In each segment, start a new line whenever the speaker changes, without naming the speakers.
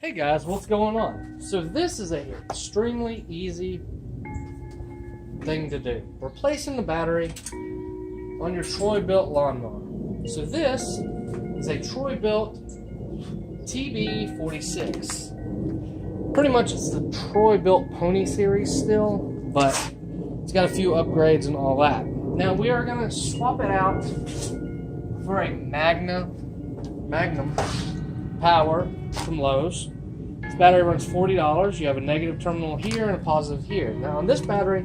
Hey guys, what's going on? So this is an extremely easy thing to do. Replacing the battery on your Troy-Bilt lawnmower. So this is a Troy-Bilt TB46. Pretty much it's the Troy-Bilt Pony series still, but it's got a few upgrades and all that. Now we are going to swap it out for a Magnum Power from Lowe's. This battery runs $40. You have a negative terminal here and a positive here. Now on this battery,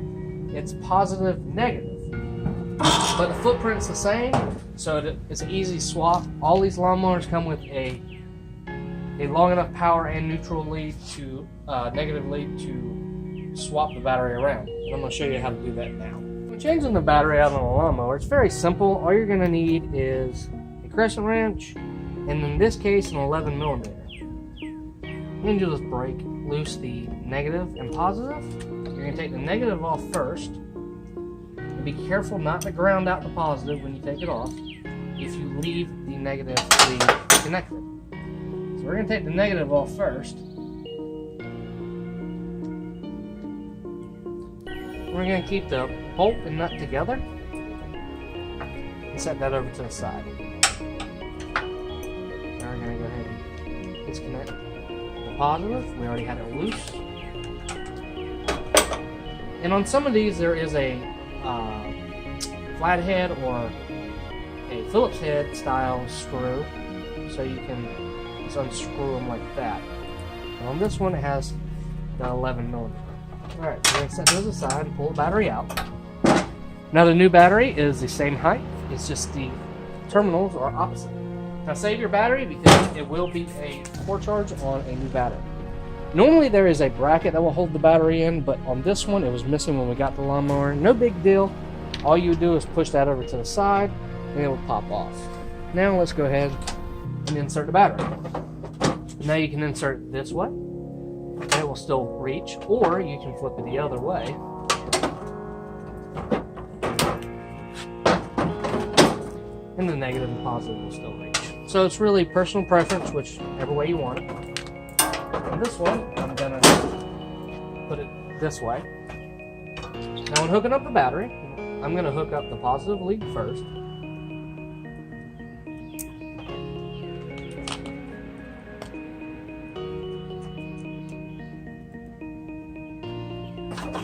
it's positive negative, but the footprint's the same, so it's an easy swap. All these lawnmowers come with a long enough power and neutral lead to negative lead to swap the battery around. And I'm going to show you how to do that now. When changing the battery out on a lawnmower, it's very simple. All you're going to need is a crescent wrench, and in this case, an 11 millimeter. And you'll just break loose the negative and positive. You're going to take the negative off first. And be careful not to ground out the positive when you take it off if you leave the negative lead connected. So we're going to take the negative off first. We're going to keep the bolt and nut together and set that over to the side. Now we're going to go ahead and disconnect the positive. We already had it loose. And on some of these there is a flathead or a Phillips head style screw, so you can just unscrew them like that. And on this one it has the 11 millimeter. Alright, we're going to set those aside and pull the battery out. Now the new battery is the same height, it's just the terminals are opposite. Now save your battery because it will be a core charge on a new battery. Normally there is a bracket that will hold the battery in, but on this one it was missing when we got the lawnmower. No big deal. All you do is push that over to the side and it will pop off. Now let's go ahead and insert the battery. Now you can insert it this way and it will still reach, or you can flip it the other way. And the negative and positive will still reach. So it's really personal preference, whichever way you want it. And this one, I'm gonna put it this way. Now when hooking up the battery, I'm gonna hook up the positive lead first.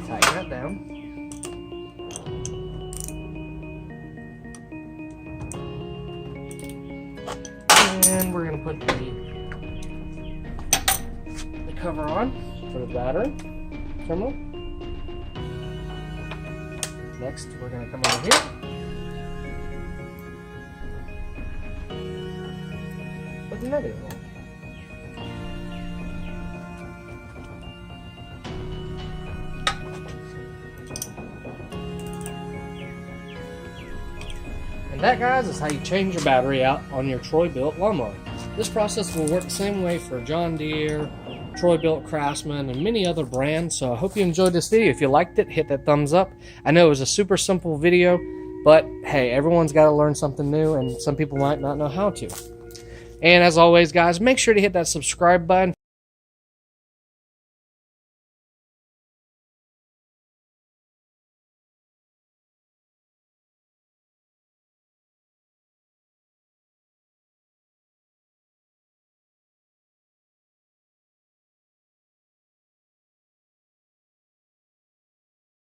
Tighten that down. And we're going to put the cover on for the battery terminal. Next, we're going to come over here. Put the negative on. And that, guys, is how you change your battery out on your Troy-Bilt lawnmower. This process will work the same way for John Deere, Troy-Bilt, Craftsman, and many other brands. So I hope you enjoyed this video. If you liked it, hit that thumbs up. I know it was a super simple video, but hey, everyone's got to learn something new, and some people might not know how to. And as always, guys, make sure to hit that subscribe button.